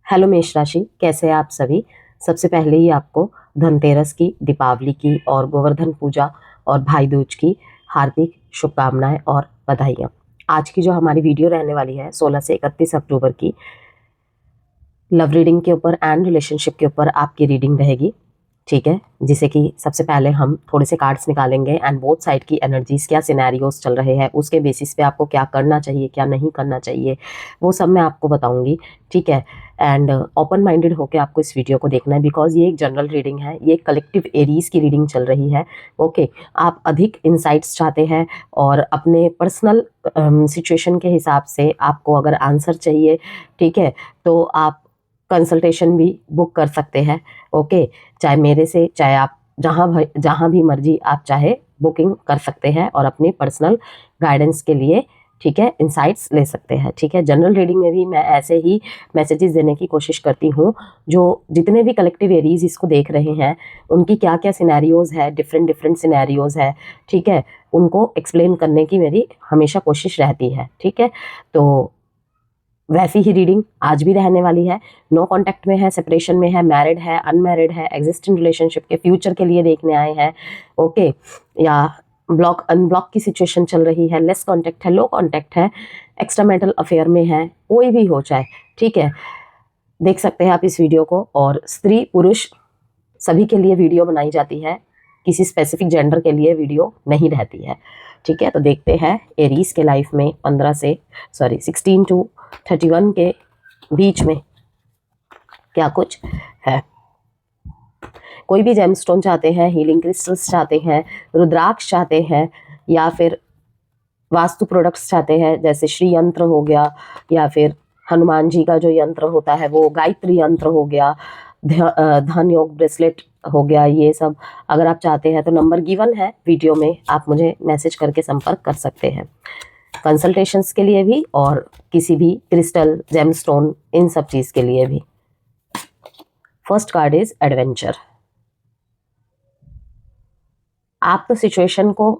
Hello मेष राशि, कैसे हैं आप सभी। सबसे पहले ही आपको धनतेरस की, दीपावली की और गोवर्धन पूजा और भाई दूज की हार्दिक शुभकामनाएं और बधाइयाँ। आज की जो हमारी वीडियो रहने वाली है 16 से 31 अक्टूबर की, लव रीडिंग के ऊपर एंड रिलेशनशिप के ऊपर आपकी रीडिंग रहेगी। ठीक है, जिसे कि सबसे पहले हम थोड़े से कार्ड्स निकालेंगे एंड बोथ साइड की एनर्जीज, क्या सिनेरियोस चल रहे हैं, उसके बेसिस पे आपको क्या करना चाहिए, क्या नहीं करना चाहिए, वो सब मैं आपको बताऊंगी। ठीक है, एंड ओपन माइंडेड होकर आपको इस वीडियो को देखना है, बिकॉज ये एक जनरल रीडिंग है, ये कलेक्टिव एरीज की रीडिंग चल रही है। ओके, आप अधिक इंसाइट्स चाहते हैं और अपने पर्सनल सिचुएशन के हिसाब से आपको अगर आंसर चाहिए, ठीक है, तो आप कंसल्टेशन भी बुक कर सकते हैं। ओके, चाहे मेरे से, चाहे आप जहाँ भी मर्जी आप चाहे बुकिंग कर सकते हैं और अपनी पर्सनल गाइडेंस के लिए, ठीक है, इंसाइट्स ले सकते हैं। ठीक है, जनरल रीडिंग में भी मैं ऐसे ही मैसेजेस देने की कोशिश करती हूँ। जो जितने भी कलेक्टिव एरीज इसको देख रहे हैं, उनकी क्या क्या सिनेरियोज है, डिफरेंट डिफरेंट सिनेरियोज है, ठीक है, उनको एक्सप्लेन करने की मेरी हमेशा कोशिश रहती है। ठीक है, तो वैसी ही रीडिंग आज भी रहने वाली है। नो कांटेक्ट में है, सेपरेशन में है, मैरिड है, अनमैरिड है, एग्जिस्टिंग रिलेशनशिप के फ्यूचर के लिए देखने आए हैं। ओके, या ब्लॉक अनब्लॉक की सिचुएशन चल रही है, लेस कांटेक्ट है, लो कांटेक्ट है, एक्स्ट्रा मैरिटल अफेयर में है, कोई भी हो चाहे, ठीक है, देख सकते हैं आप इस वीडियो को। और स्त्री पुरुष सभी के लिए वीडियो बनाई जाती है, किसी स्पेसिफिक जेंडर के लिए वीडियो नहीं रहती है। ठीक है, तो देखते हैं एरीज के लाइफ में 16 टू 31 के बीच में क्या कुछ है। कोई भी जेमस्टोन चाहते हैं, हीलिंग क्रिस्टल्स चाहते हैं, रुद्राक्ष चाहते हैं, या फिर वास्तु प्रोडक्ट्स चाहते हैं, जैसे श्री यंत्र हो गया, या फिर हनुमान जी का जो यंत्र होता है वो, गायत्री यंत्र हो गया, धन योग ब्रेसलेट हो गया, ये सब अगर आप चाहते हैं तो नंबर गिवन है वीडियो में, आप मुझे मैसेज करके संपर्क कर सकते हैं कंसल्टेशंस के लिए भी और किसी भी क्रिस्टल, जेमस्टोन, इन सब चीज के लिए भी। First card is adventure. आप तो सिचुएशन को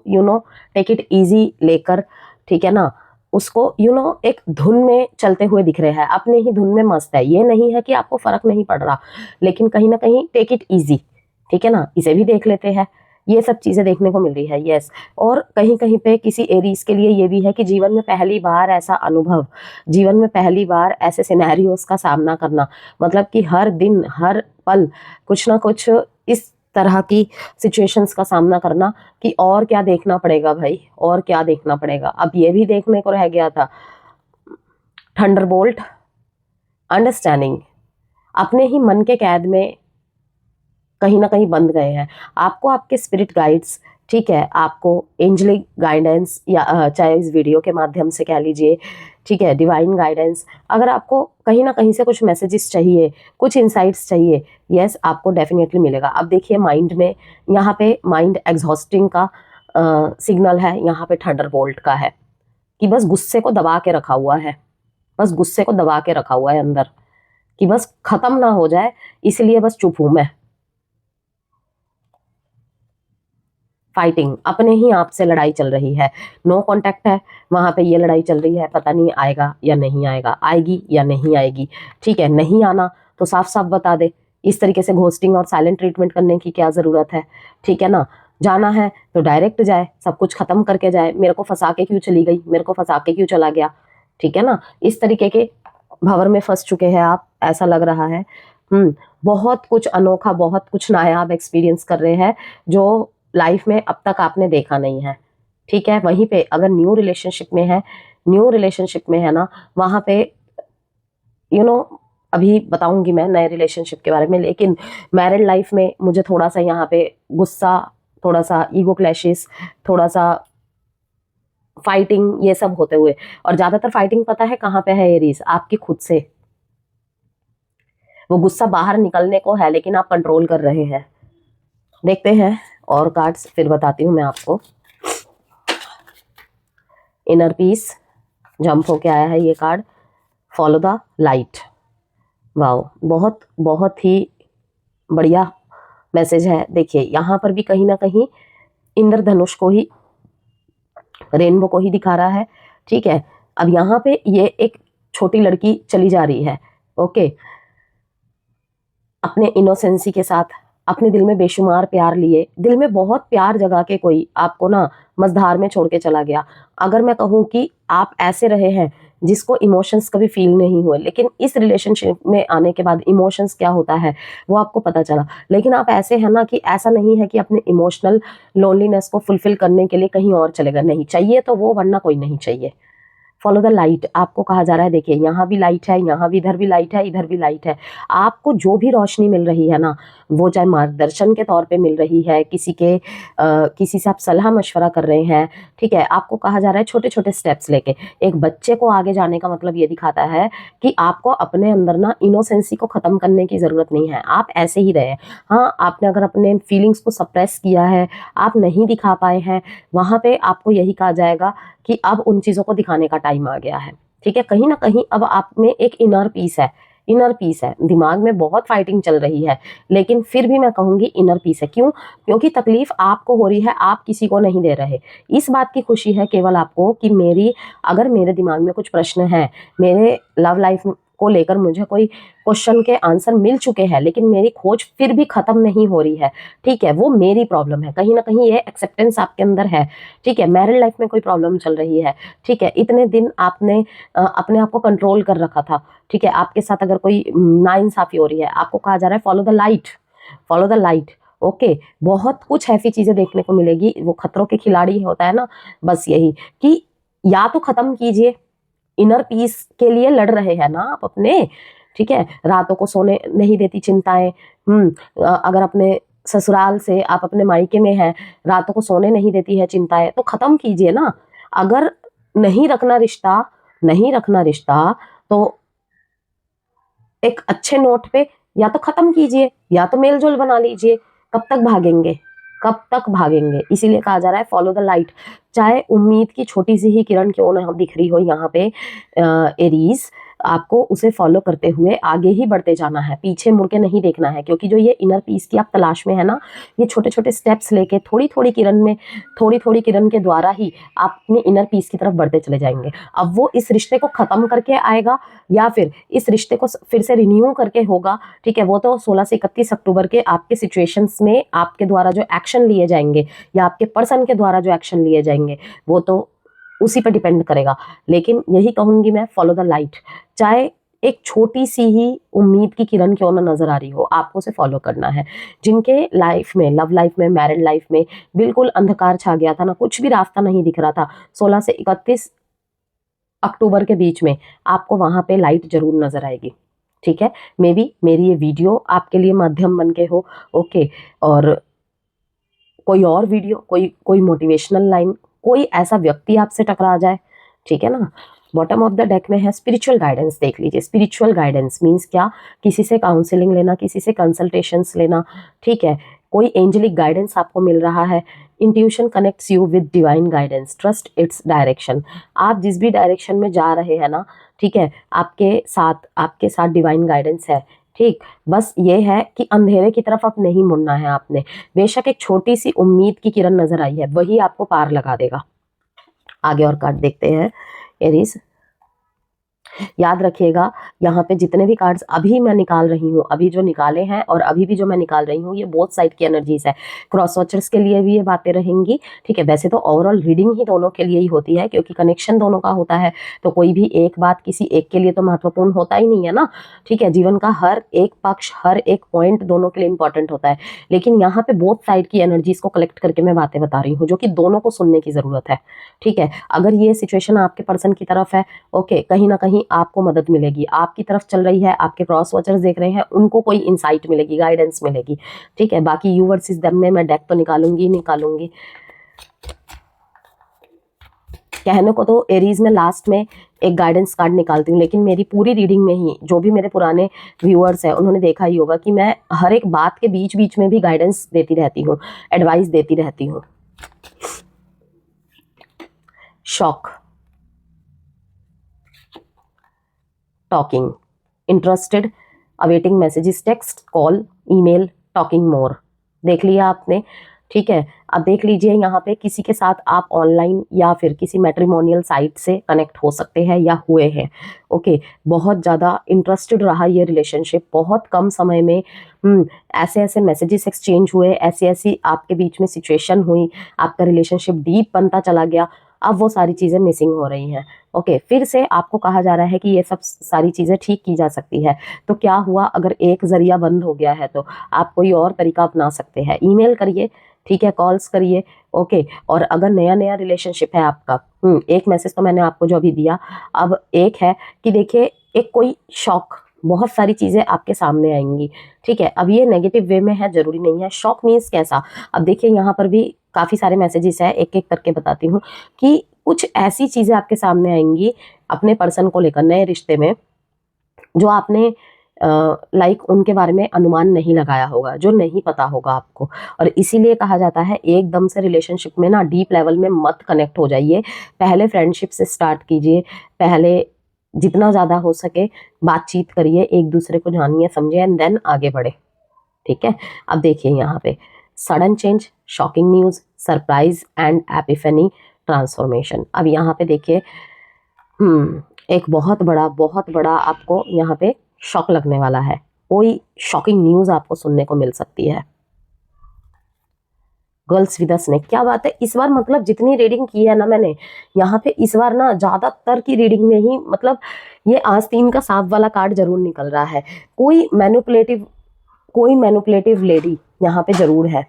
टेक इट इजी लेकर, ठीक है ना, उसको एक धुन में चलते हुए दिख रहे हैं, अपने ही धुन में मस्त है। ये नहीं है कि आपको फर्क नहीं पड़ रहा, लेकिन कहीं ना कहीं टेक इट इजी, ठीक है ना, इसे भी देख लेते हैं। ये सब चीजें देखने को मिल रही है, यस। और कहीं कहीं पे किसी एरीज के लिए ये भी है कि जीवन में पहली बार ऐसा अनुभव, जीवन में पहली बार ऐसे सिनेरियोस का सामना करना, मतलब कि हर दिन हर पल कुछ ना कुछ इस तरह की सिचुएशंस का सामना करना कि और क्या देखना पड़ेगा भाई, और क्या देखना पड़ेगा। अब ये भी देखने को रह गया था, थंडरबोल्ट, अंडरस्टैंडिंग, अपने ही मन के कैद में कहीं ना कहीं बंद गए हैं। आपको आपके स्पिरिट गाइड्स, ठीक है, आपको एंजलिक गाइडेंस, या चाहे इस वीडियो के माध्यम से कह लीजिए, ठीक है, डिवाइन गाइडेंस, अगर आपको कहीं ना कहीं से कुछ मैसेजेस चाहिए, कुछ इंसाइट्स चाहिए, यस, आपको डेफिनेटली मिलेगा। अब देखिए माइंड में, यहाँ पे माइंड एग्जॉस्टिंग का सिग्नल है, यहाँ पे थंडरबोल्ट का है कि बस गुस्से को दबा के रखा हुआ है, बस गुस्से को दबा के रखा हुआ है अंदर, कि बस खत्म ना हो जाए, इसलिए बस चुप हूं मैं। फाइटिंग, अपने ही आप से लड़ाई चल रही है, नो कांटेक्ट है, वहां पे ये लड़ाई चल रही है, पता नहीं आएगा या नहीं आएगा, आएगी या नहीं आएगी। ठीक है, नहीं आना तो साफ साफ बता दे, इस तरीके से घोस्टिंग और साइलेंट ट्रीटमेंट करने की क्या जरूरत है। ठीक है ना, जाना है तो डायरेक्ट जाए, सब कुछ खत्म करके जाए, मेरे को फंसा के क्यों चली गई, मेरे को फंसा के क्यों चला गया। ठीक है ना, इस तरीके के भंवर में फंस चुके हैं आप, ऐसा लग रहा है। बहुत कुछ अनोखा, बहुत कुछ नायाब एक्सपीरियंस कर रहे हैं जो लाइफ में अब तक आपने देखा नहीं है। ठीक है, वहीं पे अगर न्यू रिलेशनशिप में है, न्यू रिलेशनशिप में है ना, वहां पे अभी बताऊंगी मैं नए रिलेशनशिप के बारे में, लेकिन मैरिड लाइफ में मुझे थोड़ा सा यहाँ पे गुस्सा, थोड़ा सा ईगो क्लैशेस, थोड़ा सा फाइटिंग, ये सब होते हुए, और ज्यादातर फाइटिंग पता है कहाँ पे है एरीज, आपकी खुद से। वो गुस्सा बाहर निकलने को है, लेकिन आप कंट्रोल कर रहे हैं। देखते हैं और कार्ड्स, फिर बताती हूँ मैं आपको। इनर पीस जंप होके आया है ये card, follow the light. Wow, बहुत बहुत ही बढ़िया मैसेज है। देखिए यहाँ पर भी कहीं ना कहीं इंद्रधनुष को ही, रेनबो को ही दिखा रहा है। ठीक है, अब यहाँ पे ये एक छोटी लड़की चली जा रही है। ओके, अपने इनोसेंसी के साथ अपने दिल में बेशुमार प्यार लिए, दिल में बहुत प्यार जगा के कोई आपको ना मझधार में छोड़ के चला गया। अगर मैं कहूँ कि आप ऐसे रहे हैं जिसको इमोशंस कभी फील नहीं हुए, लेकिन इस रिलेशनशिप में आने के बाद इमोशंस क्या होता है वो आपको पता चला। लेकिन आप ऐसे हैं ना कि ऐसा नहीं है कि अपने इमोशनल लोनलीनेस को फुलफिल करने के लिए कहीं और चले गए, नहीं चाहिए तो वो, वरना कोई नहीं चाहिए। फॉलो द लाइट आपको कहा जा रहा है। देखिए यहाँ भी लाइट है, यहाँ भी, इधर भी लाइट है, इधर भी लाइट है। आपको जो भी रोशनी मिल रही है ना, वो चाहे मार्गदर्शन के तौर पे मिल रही है, किसी से आप सलाह मशवरा कर रहे हैं, ठीक है, आपको कहा जा रहा है छोटे छोटे स्टेप्स लेके। एक बच्चे को आगे जाने का मतलब ये दिखाता है कि आपको अपने अंदर ना इनोसेंसी को खत्म करने की जरूरत नहीं है, आप ऐसे ही रहे। हाँ, आपने अगर अपने फीलिंग्स को सप्रेस किया है, आप नहीं दिखा पाए हैं, वहां पे आपको यही कहा जाएगा कि अब उन चीजों को दिखाने का टाइम आ गया है। ठीक है, कहीं ना कहीं अब आप में एक इनर पीस है, इनर पीस है। दिमाग में बहुत फाइटिंग चल रही है, लेकिन फिर भी मैं कहूंगी इनर पीस है। क्यों? क्योंकि तकलीफ आपको हो रही है, आप किसी को नहीं दे रहे। इस बात की खुशी है केवल आपको कि अगर मेरे दिमाग में कुछ प्रश्न है, मेरे लव लाइफ को लेकर मुझे कोई क्वेश्चन के आंसर मिल चुके हैं, लेकिन मेरी खोज फिर भी खत्म नहीं हो रही है, ठीक है, वो मेरी प्रॉब्लम है। कहीं ना कहीं ये एक्सेप्टेंस आपके अंदर है, ठीक है। मैरिड लाइफ में कोई प्रॉब्लम चल रही है, ठीक है, इतने दिन आपने अपने आप को कंट्रोल कर रखा था, ठीक है, आपके साथ अगर कोई नाइंसाफी हो रही है, आपको कहा जा रहा है follow the light, follow the light. Okay, बहुत कुछ ऐसी चीजें देखने को मिलेगी। वो खतरों के खिलाड़ी होता है ना, बस यही कि या तो खत्म कीजिए, इनर पीस के लिए लड़ रहे हैं ना आप अपने, ठीक है, रातों को सोने नहीं देती चिंताएं। अगर अपने ससुराल से आप अपने मायके में हैं, रातों को सोने नहीं देती है चिंताएं, तो खत्म कीजिए ना। अगर नहीं रखना रिश्ता, नहीं रखना रिश्ता, तो एक अच्छे नोट पे या तो खत्म कीजिए या तो मेल जोल बना लीजिए। कब तक भागेंगे, कब तक भागेंगे? इसीलिए कहा जा रहा है फॉलो द लाइट। चाहे उम्मीद की छोटी सी ही किरण क्यों ना दिख रही हो यहाँ पे एरीज, आपको उसे फॉलो करते हुए आगे ही बढ़ते जाना है, पीछे मुड़ के नहीं देखना है। क्योंकि जो ये इनर पीस की आप तलाश में है ना, ये छोटे छोटे स्टेप्स लेके थोड़ी थोड़ी किरण में, थोड़ी थोड़ी किरण के द्वारा ही आप अपने इनर पीस की तरफ बढ़ते चले जाएंगे। अब वो इस रिश्ते को खत्म करके आएगा या फिर इस रिश्ते को फिर से रिन्यू करके होगा, ठीक है, वो तो 16 से 31 अक्टूबर के आपके सिचुएशंस में आपके द्वारा जो एक्शन लिए जाएंगे या आपके पर्सन के द्वारा जो एक्शन लिए जाएंगे वो तो उसी पर डिपेंड करेगा। लेकिन यही कहूंगी मैं, फॉलो द लाइट। चाहे एक छोटी सी ही उम्मीद की किरण क्यों ना नजर आ रही हो, आपको उसे फॉलो करना है। जिनके लाइफ में, लव लाइफ में, मैरिड लाइफ में बिल्कुल अंधकार छा गया था ना, कुछ भी रास्ता नहीं दिख रहा था, 16 से 31 अक्टूबर के बीच में आपको वहां पे लाइट जरूर नजर आएगी, ठीक है। मे बी मेरी ये वीडियो आपके लिए माध्यम बन के हो, ओके। और कोई और वीडियो, कोई मोटिवेशनल लाइन, कोई ऐसा व्यक्ति आपसे टकरा जाए, ठीक है ना। बॉटम ऑफ द डेक में है स्पिरिचुअल गाइडेंस, देख लीजिए। स्पिरिचुअल गाइडेंस मीन्स क्या? किसी से काउंसलिंग लेना, किसी से कंसल्टेशंस लेना, ठीक है, कोई एंजेलिक गाइडेंस आपको मिल रहा है। Intuition connects you with divine guidance, trust its direction. आप जिस भी डायरेक्शन में जा रहे हैं ना, ठीक है, आपके साथ डिवाइन गाइडेंस है, ठीक। बस ये है कि अंधेरे की तरफ अब नहीं मुड़ना है आपने। बेशक एक छोटी सी उम्मीद की किरण नजर आई है, वही आपको पार लगा देगा। आगे और कार्ड देखते हैं एरीज। याद रखिएगा, यहाँ पे जितने भी कार्ड्स अभी मैं निकाल रही हूँ, अभी जो निकाले हैं और अभी भी जो मैं निकाल रही हूँ, ये बोथ साइड की एनर्जीज है। क्रॉस वॉचर्स के लिए भी ये बातें रहेंगी, ठीक है। वैसे तो ओवरऑल रीडिंग ही दोनों के लिए ही होती है, क्योंकि कनेक्शन दोनों का होता है, तो कोई भी एक बात किसी एक के लिए तो महत्वपूर्ण होता ही नहीं है ना, ठीक है। जीवन का हर एक पक्ष, हर एक पॉइंट दोनों के लिए इंपॉर्टेंट होता है। लेकिन यहाँ पे बोथ साइड की एनर्जीज को कलेक्ट करके मैं बातें बता रही हूँ, जो कि दोनों को सुनने की जरूरत है, ठीक है। अगर ये सिचुएशन आपके पर्सन की तरफ है, ओके, कहीं ना कहीं आपको मदद मिलेगी। आपकी तरफ चल रही है, आपके क्रॉस वॉचर्स देख रहे हैं, उनको कोई इंसाइट मिलेगी, गाइडेंस मिलेगी, ठीक है। बाकी यू वर्सेस देम में मैं डेक तो निकालूंगी। कहने को तो एरीज में लास्ट में एक गाइडेंस कार्ड निकालती हूँ, लेकिन मेरी पूरी रीडिंग में ही जो भी मेरे पुराने व्यूअर्स हैं उन्होंने देखा ही होगा कि मैं हर एक बात के बीच बीच में भी गाइडेंस देती रहती हूँ, एडवाइस देती रहती हूँ। Shock, talking, interested, awaiting messages, text, call, email, talking मोर। देख लिया आपने। ठीक है। अब देख लीजिए यहाँ पे किसी के साथ आप ऑनलाइन या फिर किसी मैट्रिमोनियल साइट से कनेक्ट हो सकते हैं या हुए हैं। ओके, बहुत ज़्यादा इंटरेस्टेड रहा ये रिलेशनशिप, बहुत कम समय में ऐसे ऐसे मैसेजेस एक्सचेंज हुए, ऐसी ऐसी आपके बीच में सिचुएशन हुई, आपका रिलेशनशिप डीप बनता चला गया। अब वो सारी चीज़ें मिसिंग हो रही हैं। ओके, फिर से आपको कहा जा रहा है कि ये सब सारी चीज़ें ठीक की जा सकती है। तो क्या हुआ, अगर एक जरिया बंद हो गया है तो आप कोई और तरीका अपना सकते हैं। ईमेल करिए, ठीक है, कॉल्स करिए। ओके, और अगर नया नया रिलेशनशिप है आपका, एक मैसेज तो मैंने आपको जो अभी दिया, अब एक है कि देखिए एक कोई शॉक, बहुत सारी चीज़ें आपके सामने आएंगी, ठीक है। अब ये नेगेटिव वे में है, जरूरी नहीं है। शॉक मीन्स कैसा, अब देखिए यहाँ पर भी काफ़ी सारे मैसेजेस हैं, एक एक करके बताती हूँ कि कुछ ऐसी चीज़ें आपके सामने आएंगी अपने पर्सन को लेकर, नए रिश्ते में, जो आपने लाइक उनके बारे में अनुमान नहीं लगाया होगा, जो नहीं पता होगा आपको। और इसीलिए कहा जाता है एकदम से रिलेशनशिप में ना डीप लेवल में मत कनेक्ट हो जाइए, पहले फ्रेंडशिप से स्टार्ट कीजिए, पहले जितना ज़्यादा हो सके बातचीत करिए, एक दूसरे को जानिए समझिए, एंड देन आगे बढ़े, ठीक है। अब देखिए यहाँ पे sudden change, shocking news, surprise and epiphany, transformation. अब यहाँ पे देखिए एक बहुत बड़ा आपको यहाँ पे शॉक लगने वाला है, कोई शॉकिंग न्यूज़ आपको सुनने को मिल सकती है। गर्ल्स विद अ स्नेक, क्या बात है इस बार, मतलब जितनी रीडिंग की है ना मैंने यहाँ पे इस बार ना ज़्यादातर की रीडिंग में ही, मतलब ये आस्तीन का सांप वाला कार्ड जरूर निकल रहा है। कोई मैनिपुलेटिव लेडी यहाँ पे जरूर है।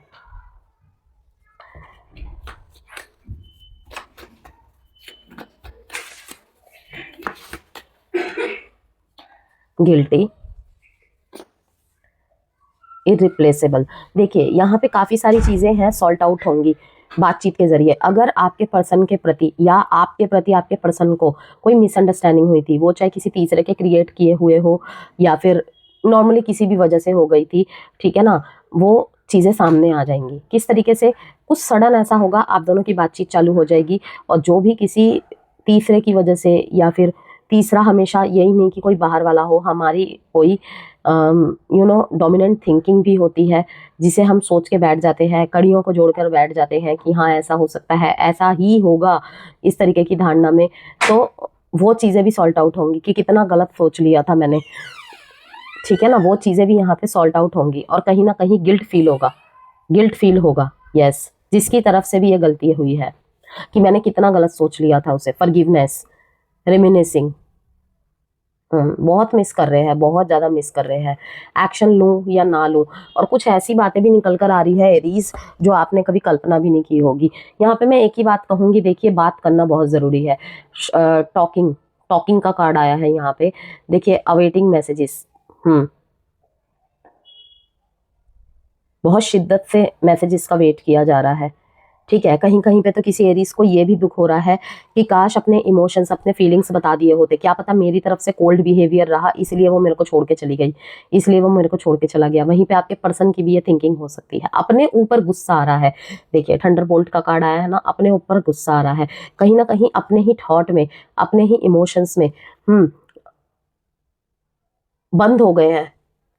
Guilty, irreplaceable. देखिए यहाँ पे काफ़ी सारी चीज़ें हैं, सॉल्ट आउट होंगी बातचीत के जरिए। अगर आपके पर्सन के प्रति या आपके प्रति आपके पर्सन को कोई मिसअंडरस्टैंडिंग हुई थी, वो चाहे किसी तीसरे के क्रिएट किए हुए हो या फिर नॉर्मली किसी भी वजह से हो गई थी, ठीक है ना, वो चीज़ें सामने आ जाएंगी। किस तरीके से, कुछ सडन ऐसा होगा, आप दोनों की बातचीत चालू हो जाएगी, और जो भी किसी तीसरे की वजह से, या फिर तीसरा हमेशा यही नहीं कि कोई बाहर वाला हो, हमारी कोई डोमिनेंट थिंकिंग भी होती है, जिसे हम सोच के बैठ जाते हैं, कड़ियों को जोड़कर बैठ जाते हैं कि हाँ ऐसा हो सकता है, ऐसा ही होगा, इस तरीके की धारणा में। तो वो चीज़ें भी सॉल्ट आउट होंगी कि कितना गलत सोच लिया था मैंने, ठीक है ना, वो चीज़ें भी यहाँ पे सॉल्ट आउट होंगी। और कहीं ना कहीं गिल्ट फील होगा, यस, जिसकी तरफ से भी ये गलती हुई है कि मैंने कितना गलत सोच लिया था उसे। फॉरगिवनेस, रेमिनिसिंग, बहुत मिस कर रहे हैं, बहुत ज़्यादा मिस कर रहे हैं। एक्शन लूँ या ना लूँ, और कुछ ऐसी बातें भी निकल कर आ रही है एरीज, जो आपने कभी कल्पना भी नहीं की होगी। यहाँ पे मैं एक ही बात कहूँगी, देखिए बात करना बहुत ज़रूरी है। टॉकिंग का कार्ड आया है यहाँ पे, देखिए अवेटिंग मैसेजेस, बहुत शिद्दत से मैसेजेस का वेट किया जा रहा है, ठीक है। कहीं कहीं पे तो किसी एरीज को ये भी दुख हो रहा है कि काश अपने इमोशंस, अपने फीलिंग्स बता दिए होते, क्या पता मेरी तरफ से कोल्ड बिहेवियर रहा, इसलिए वो मेरे को छोड़ के चली गई, इसलिए वो मेरे को छोड़ के चला गया। वहीं पे आपके पर्सन की भी ये थिंकिंग हो सकती है, अपने ऊपर गुस्सा आ रहा है। देखिए थंडरबोल्ट का कार्ड आया है ना, अपने ऊपर गुस्सा आ रहा है, कहीं ना कहीं अपने ही थॉट में, अपने ही इमोशंस में बंद हो गए हैं,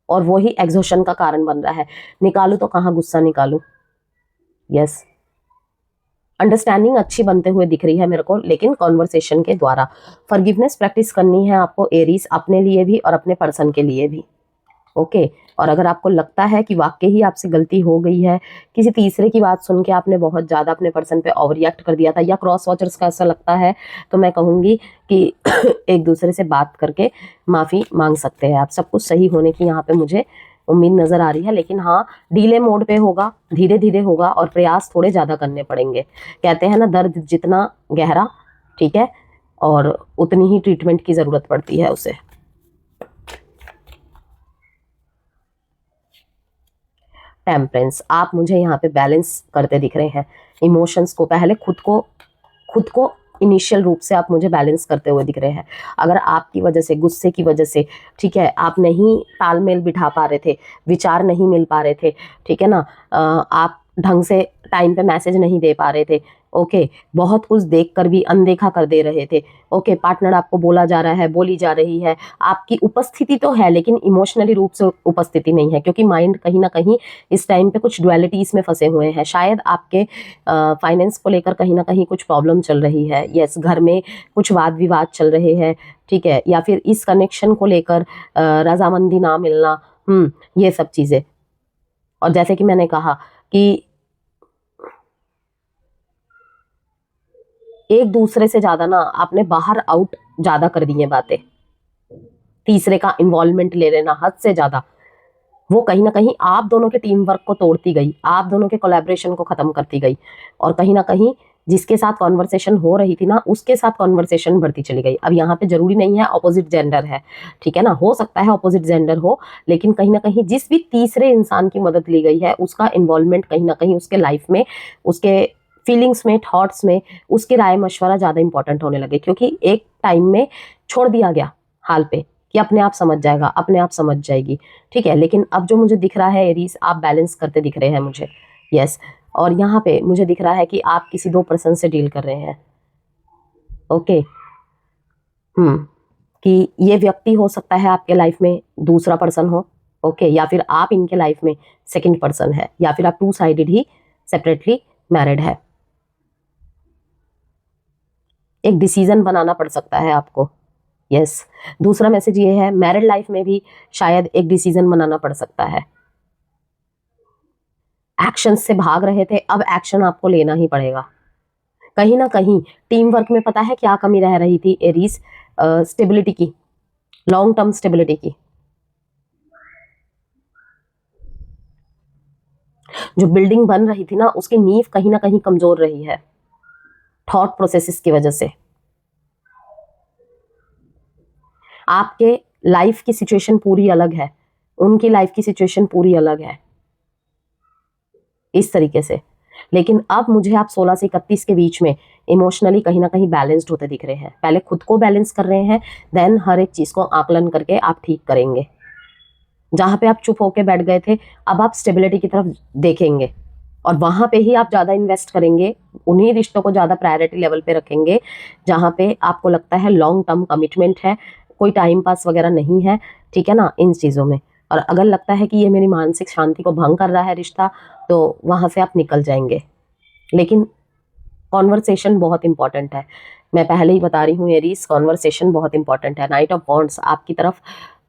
और वो ही एग्जॉशन का कारण बन रहा है। निकालू तो कहाँ गुस्सा निकालू, यस। अंडरस्टैंडिंग अच्छी बनते हुए दिख रही है मेरे को, लेकिन कॉन्वर्सेशन के द्वारा। फॉरगिवनेस प्रैक्टिस करनी है आपको एरीज, अपने लिए भी और अपने पर्सन के लिए भी, ओके। और अगर आपको लगता है कि वाकई ही आपसे गलती हो गई है, किसी तीसरे की बात सुन के आपने बहुत ज़्यादा अपने पर्सन पे ओवर रिएक्ट कर दिया था, या क्रॉस वॉचर्स का ऐसा लगता है, तो मैं कहूँगी कि एक दूसरे से बात करके माफ़ी मांग सकते हैं आप। सब कुछ सही होने की यहाँ पे मुझे उम्मीद नज़र आ रही है, लेकिन हाँ डीले मोड पे होगा, धीरे धीरे होगा, और प्रयास थोड़े ज़्यादा करने पड़ेंगे। कहते हैं ना, दर्द जितना गहरा, ठीक है, और उतनी ही ट्रीटमेंट की ज़रूरत पड़ती है उसे। टेम्परेंस, आप मुझे यहाँ पे बैलेंस करते दिख रहे हैं इमोशंस को, पहले खुद को इनिशियल रूप से आप मुझे बैलेंस करते हुए दिख रहे हैं। अगर आपकी वजह से, गुस्से की वजह से, ठीक है, आप नहीं तालमेल बिठा पा रहे थे, विचार नहीं मिल पा रहे थे, ठीक है ना, आप ढंग से टाइम पे मैसेज नहीं दे पा रहे थे, ओके, बहुत कुछ देखकर भी अनदेखा कर दे रहे थे। ओके, पार्टनर आपको बोला जा रहा है, बोली जा रही है, आपकी उपस्थिति तो है लेकिन इमोशनली रूप से उपस्थिति नहीं है, क्योंकि माइंड कहीं ना कहीं इस टाइम पे कुछ डुअलिटीज में फंसे हुए हैं। शायद आपके फाइनेंस को लेकर कहीं ना कहीं कुछ प्रॉब्लम चल रही है। यस, घर में कुछ वाद विवाद चल रहे हैं, ठीक है, या फिर इस कनेक्शन को लेकर रजामंदी ना मिलना, ये सब चीजें। और जैसे कि मैंने कहा कि एक दूसरे से ज्यादा ना आपने बाहर आउट ज्यादा कर दी है बातें, तीसरे का इन्वॉल्वमेंट ले लेना हद से ज्यादा, वो कहीं ना कहीं आप दोनों के टीम वर्क को तोड़ती गई, आप दोनों के कोलैबोरेशन को खत्म करती गई, और कहीं ना कहीं जिसके साथ कॉन्वर्सेशन हो रही थी ना उसके साथ कॉन्वर्सेशन बढ़ती चली गई। अब यहाँ पे जरूरी नहीं है ऑपोजिट जेंडर है, ठीक है ना, हो सकता है ऑपोजिट जेंडर हो, लेकिन कहीं ना कहीं जिस भी तीसरे इंसान की मदद ली गई है उसका इन्वॉल्वमेंट कहीं ना कहीं उसके लाइफ में, उसके फीलिंग्स में, थॉट्स में, उसकी राय मशवरा ज़्यादा इंपॉर्टेंट होने लगे, क्योंकि एक टाइम में छोड़ दिया गया हाल पे कि अपने आप समझ जाएगा, अपने आप समझ जाएगी, ठीक है। लेकिन अब जो मुझे दिख रहा है एरीज, आप बैलेंस करते दिख रहे हैं मुझे, यस। और यहाँ पे मुझे दिख रहा है कि आप किसी 2 पर्सन से डील कर रहे हैं, ओके। कि ये व्यक्ति हो सकता है आपके लाइफ में दूसरा पर्सन हो, ओके, या फिर आप इनके लाइफ में सेकंड पर्सन है, या फिर आप 2 साइडेड ही सेपरेटली मैरिड है। एक डिसीजन बनाना पड़ सकता है आपको, यस। दूसरा मैसेज ये है, मैरिड लाइफ में भी शायद एक डिसीजन बनाना पड़ सकता है। एक्शन से भाग रहे थे, अब एक्शन आपको लेना ही पड़ेगा। कहीं ना कहीं टीम वर्क में पता है क्या कमी रह रही थी एरीज? स्टेबिलिटी की, लॉन्ग टर्म स्टेबिलिटी की। जो बिल्डिंग बन रही थी ना उसकी नींव कहीं ना कहीं कमजोर रही है थॉट प्रोसेसेस की वजह से। आपके लाइफ की सिचुएशन पूरी अलग है, उनकी लाइफ की सिचुएशन पूरी अलग है, इस तरीके से। लेकिन अब मुझे आप 16 से 31 के बीच में इमोशनली कहीं ना कहीं बैलेंस्ड होते दिख रहे हैं। पहले खुद को बैलेंस कर रहे हैं, देन हर एक चीज को आकलन करके आप ठीक करेंगे। जहां पे आप चुप होके बैठ गए थे, अब आप स्टेबिलिटी की तरफ देखेंगे और वहां पे ही आप ज्यादा इन्वेस्ट करेंगे, उन्हीं रिश्तों को ज्यादा प्रायोरिटी लेवल पे रखेंगे जहां पे आपको लगता है लॉन्ग टर्म कमिटमेंट है, कोई टाइम पास वगैरह नहीं है, ठीक है ना, इन चीजों में। और अगर लगता है कि ये मेरी मानसिक शांति को भंग कर रहा है रिश्ता, तो वहां से आप निकल जाएंगे। लेकिन कॉन्वर्सेशन बहुत इंपॉर्टेंट है, मैं पहले ही बता रही हूँ एरीज, कॉन्वर्सेशन बहुत इंपॉर्टेंट है। नाइट ऑफ वॉन्ड्स आपकी तरफ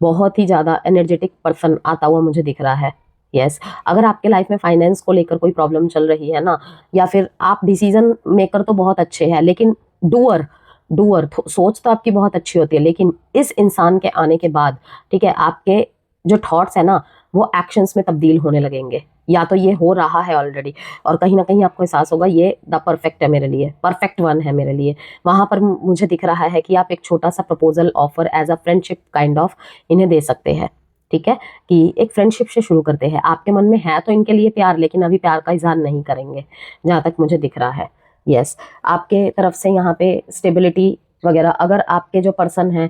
बहुत ही ज्यादा एनर्जेटिक पर्सन आता हुआ मुझे दिख रहा है, यस। अगर आपके लाइफ में फाइनेंस को लेकर कोई प्रॉब्लम चल रही है ना, या फिर आप डिसीजन मेकर तो बहुत अच्छे हैं लेकिन डूअर सोच तो आपकी बहुत अच्छी होती है, लेकिन इस इंसान के आने के बाद, ठीक है, आपके जो थॉट्स है ना वो एक्शंस में तब्दील होने लगेंगे, या तो ये हो रहा है ऑलरेडी, और कहीं ना कहीं आपको एहसास होगा ये द परफेक्ट है मेरे लिए, परफेक्ट वन है मेरे लिए। वहां पर मुझे दिख रहा है कि आप एक छोटा सा proposal offer as a friendship kind of इन्हें दे सकते हैं, ठीक है, कि एक फ्रेंडशिप से शुरू करते हैं। आपके मन में है तो इनके लिए प्यार, लेकिन अभी प्यार का इजहार नहीं करेंगे, जहां तक मुझे दिख रहा है, यस। आपके तरफ से यहाँ पे स्टेबिलिटी वगैरह, अगर आपके जो पर्सन हैं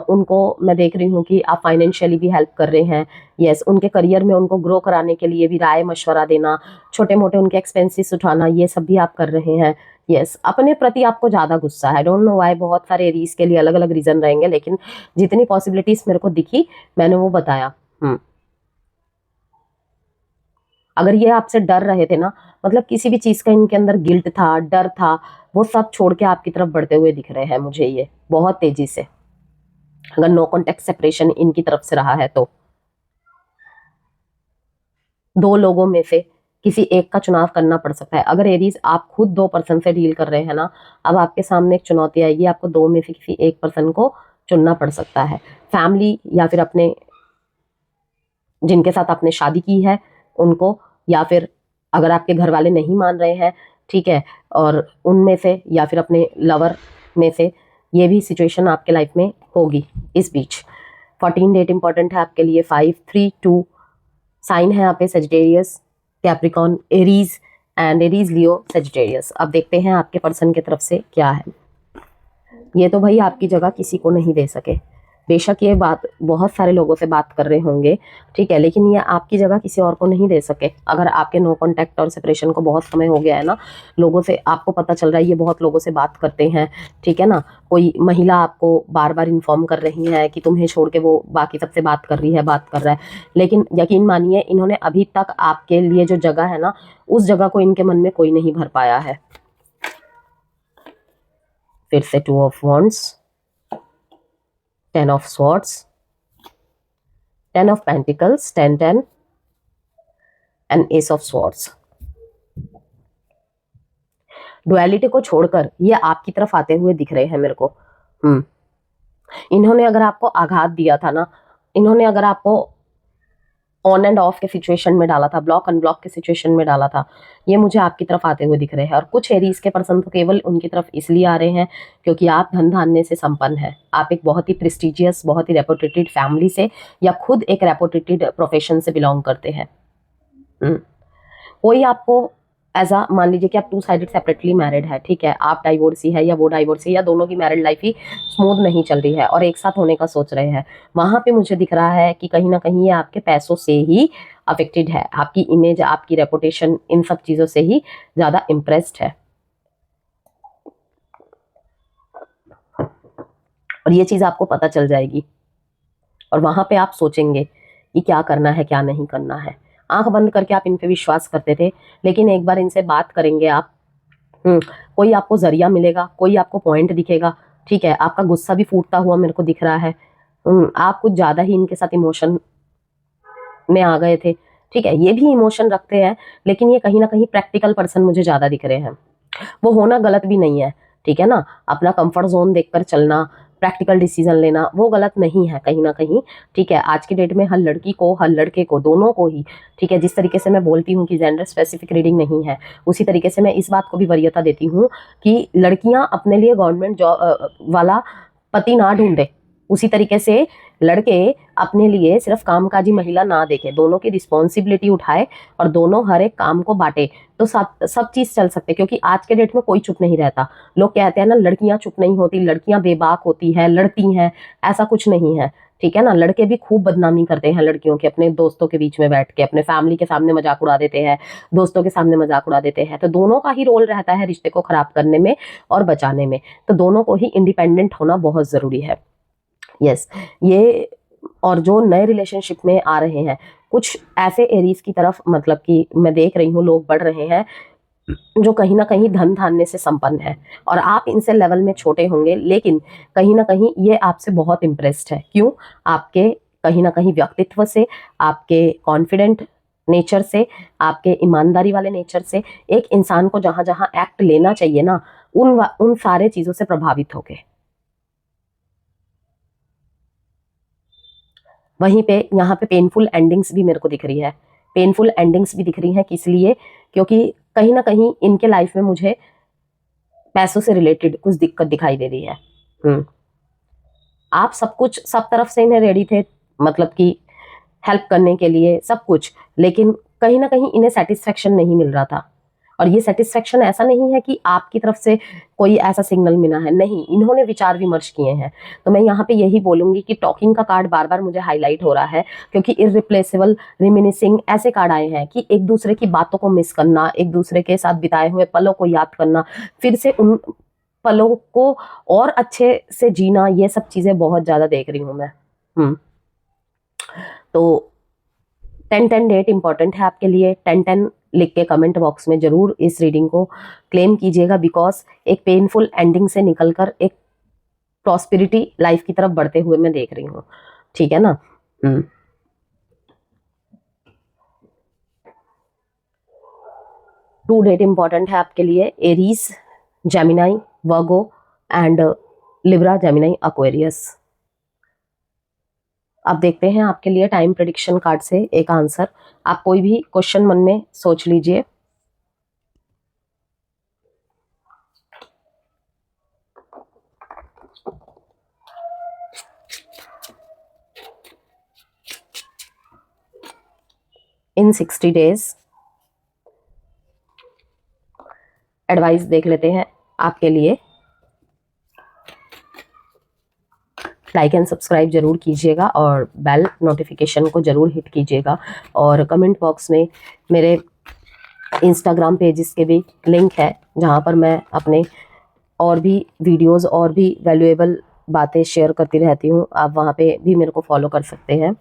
उनको मैं देख रही हूँ कि आप फाइनेंशियली भी हेल्प कर रहे हैं, यस। उनके करियर में उनको ग्रो कराने के लिए भी राय मशवरा देना, छोटे मोटे उनके एक्सपेंसेस उठाना, ये सब भी आप कर रहे हैं, यस। अपने प्रति आपको ज़्यादा गुस्सा है, आई डोंट नो व्हाई, बहुत सारे एरीज के लिए अलग अलग रीज़न रहेंगे, लेकिन जितनी पॉसिबिलिटीज मेरे को दिखी मैंने वो बताया। अगर ये आपसे डर रहे थे ना, मतलब किसी भी चीज़ का इनके अंदर गिल्ट था, डर था, वो सब छोड़ के आपकी तरफ बढ़ते हुए दिख रहे हैं मुझे ये बहुत तेजी से। अगर नो कॉन्टेक्ट सेपरेशन इनकी तरफ से रहा है तो 2 लोगों में से किसी एक का चुनाव करना पड़ सकता है। अगर एरीज आप खुद 2 पर्सन से डील कर रहे हैं ना, अब आपके सामने एक चुनौती आएगी, आपको 2 में से किसी एक पर्सन को चुनना पड़ सकता है। फैमिली, या फिर अपने जिनके साथ आपने शादी की है उनको, या फिर अगर आपके घर वाले नहीं मान रहे हैं, ठीक है, और उनमें से, या फिर अपने लवर में से, ये भी सिचुएशन आपके लाइफ में होगी इस बीच। 14 डेट इंपॉर्टेंट है आपके लिए, 5, 3, 2 साइन है यहाँ पे Sagittarius, Capricorn, Aries and Aries, Leo, Sagittarius. अब देखते हैं आपके पर्सन की तरफ से क्या है। ये तो भाई आपकी जगह किसी को नहीं दे सके, बेशक ये बात बहुत सारे लोगों से बात कर रहे होंगे, ठीक है, लेकिन ये आपकी जगह किसी और को नहीं दे सके। अगर आपके नो कांटेक्ट और सेपरेशन को बहुत समय हो गया है ना, लोगों से आपको पता चल रहा है ये बहुत लोगों से बात करते हैं, ठीक है ना, कोई महिला आपको बार बार इन्फॉर्म कर रही है कि तुम्हें छोड़ के वो बाकी सबसे बात कर रही है, बात कर रहा है, लेकिन यकीन मानिए इन्होंने अभी तक आपके लिए जो जगह है ना, उस जगह को इनके मन में कोई नहीं भर पाया है। फिर से 2 of wands, 10 of swords, 10 of pentacles, 10 10 and S of swords. Duality को छोड़कर ये आपकी तरफ आते हुए दिख रहे हैं मेरे को। इन्होंने अगर आपको आघात दिया था ना, इन्होंने अगर आपको ऑन एंड ऑफ के सिचुएशन में डाला था, ब्लॉक अनब्लॉक के सिचुएशन में डाला था, ये मुझे आपकी तरफ आते हुए दिख रहे हैं। और कुछ एरीज के पर्सन तो केवल उनकी तरफ इसलिए आ रहे हैं क्योंकि आप धन धान्य से संपन्न हैं, आप एक बहुत ही प्रेस्टिजियस, बहुत ही रेपुटेटेड फैमिली से या खुद एक रेपुटेटेड प्रोफेशन से बिलोंग करते हैं। कोई आपको एज अ, मान लीजिए कि आप 2 साइडेड सेपरेटली मैरिड है, ठीक है, आप डाइवोर्सी है या वो डाइवोर्सी, या दोनों की मैरिड लाइफ ही स्मूथ नहीं चल रही है और एक साथ होने का सोच रहे हैं, वहां पे मुझे दिख रहा है कि कहीं ना कहीं ये आपके पैसों से ही अफेक्टेड है, आपकी इमेज, आपकी रेपुटेशन, इन सब चीजों से ही ज्यादा इम्प्रेस्ड है। और ये चीज आपको पता चल जाएगी और वहां पे आप सोचेंगे कि क्या करना है, क्या नहीं करना है। आंख बंद करके आप इन पे विश्वास करते थे, लेकिन एक बार इनसे बात करेंगे आप, कोई आपको जरिया मिलेगा, कोई आपको पॉइंट दिखेगा, ठीक है, आपका गुस्सा भी फूटता हुआ मेरे को दिख रहा है। आप कुछ ज्यादा ही इनके साथ इमोशन में आ गए थे, ठीक है, ये भी इमोशन रखते हैं, लेकिन ये कहीं ना कहीं प्रैक्टिकल पर्सन मुझे ज्यादा दिख रहे हैं। वो होना गलत भी नहीं है, ठीक है ना, अपना कंफर्ट जोन देखकर चलना, प्रैक्टिकल डिसीजन लेना, वो गलत नहीं है कहीं ना कहीं, ठीक है। आज की डेट में हर लड़की को, हर लड़के को, दोनों को ही, ठीक है, जिस तरीके से मैं बोलती हूँ कि जेंडर स्पेसिफिक रीडिंग नहीं है, उसी तरीके से मैं इस बात को भी वरीयता देती हूँ कि लड़कियां अपने लिए गवर्नमेंट जॉब वाला पति ना ढूंढे, उसी तरीके से लड़के अपने लिए सिर्फ कामकाजी महिला ना देखे, दोनों की रिस्पॉन्सिबिलिटी उठाए और दोनों हर एक काम को बांटे, तो सब चीज चल सकते। क्योंकि आज के डेट में कोई चुप नहीं रहता। लोग कहते हैं ना, लड़कियां चुप नहीं होती, लड़कियां बेबाक होती है, लड़ती हैं, ऐसा कुछ नहीं है, ठीक है ना। लड़के भी खूब बदनामी करते हैं लड़कियों के, अपने दोस्तों के बीच में बैठ के, अपने फैमिली के सामने मजाक उड़ा देते हैं, दोस्तों के सामने मजाक उड़ा देते हैं। तो दोनों का ही रोल रहता है रिश्ते को खराब करने में और बचाने में। तो दोनों को ही इंडिपेंडेंट होना बहुत जरूरी है। यस, ये और जो नए रिलेशनशिप में आ रहे हैं, कुछ ऐसे एरीज की तरफ, मतलब कि मैं देख रही हूँ लोग बढ़ रहे हैं जो कहीं ना कहीं धन धान्य से संपन्न है, और आप इनसे लेवल में छोटे होंगे, लेकिन कहीं ना कहीं ये आपसे बहुत इम्प्रेस्ड है। क्यों? आपके कहीं ना कहीं व्यक्तित्व से, आपके कॉन्फिडेंट नेचर से, आपके ईमानदारी वाले नेचर से, एक इंसान को जहां जहां एक्ट लेना चाहिए ना, उन सारे चीजों से प्रभावित हो गए। वहीं पे यहाँ पे पेनफुल एंडिंग्स भी मेरे को दिख रही है। पेनफुल एंडिंग्स भी दिख रही हैं, किस लिए? क्योंकि कहीं ना कहीं इनके लाइफ में मुझे पैसों से रिलेटेड कुछ दिक्कत दिखाई दे रही है। आप सब कुछ, सब तरफ से इन्हें रेडी थे, मतलब कि हेल्प करने के लिए, सब कुछ, लेकिन कहीं ना कहीं इन्हें सेटिस्फेक्शन नहीं मिल रहा था। और ये सेटिस्फेक्शन ऐसा नहीं है कि आपकी तरफ से कोई ऐसा सिग्नल मिला है, नहीं, इन्होंने विचार विमर्श किए हैं। तो मैं यहाँ पे यही बोलूंगी कि टॉकिंग का कार्ड बार बार मुझे हाईलाइट हो रहा है, क्योंकि इररिप्लेसेबल, रिमिनिसिंग ऐसे कार्ड आए हैं कि एक दूसरे की बातों को मिस करना, एक दूसरे के साथ बिताए हुए पलों को याद करना, फिर से उन पलों को और अच्छे से जीना, ये सब चीजें बहुत ज्यादा देख रही हूं मैं। तो 10-10 डेट इंपॉर्टेंट है आपके लिए। 10-10 लिख के कमेंट बॉक्स में जरूर इस रीडिंग को क्लेम कीजिएगा, बिकॉज एक पेनफुल एंडिंग से निकलकर एक प्रॉस्पेरिटी लाइफ की तरफ बढ़ते हुए मैं देख रही हूँ, ठीक है ना। 2 डेट इंपॉर्टेंट है आपके लिए, Aries, Gemini, Virgo and Libra, Gemini, Aquarius. अब देखते हैं आपके लिए टाइम प्रेडिक्शन कार्ड से एक आंसर। आप कोई भी क्वेश्चन मन में सोच लीजिए। इन 60 डेज एडवाइस देख लेते हैं आपके लिए। लाइक एंड सब्सक्राइब जरूर कीजिएगा और बेल नोटिफिकेशन को जरूर हिट कीजिएगा। और कमेंट बॉक्स में मेरे इंस्टाग्राम पेजेस के भी लिंक है, जहाँ पर मैं अपने और भी वीडियोस और भी वैल्यूएबल बातें शेयर करती रहती हूँ। आप वहाँ पे भी मेरे को फॉलो कर सकते हैं।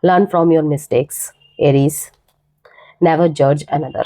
Learn from your mistakes, Aries, never जज अनदर।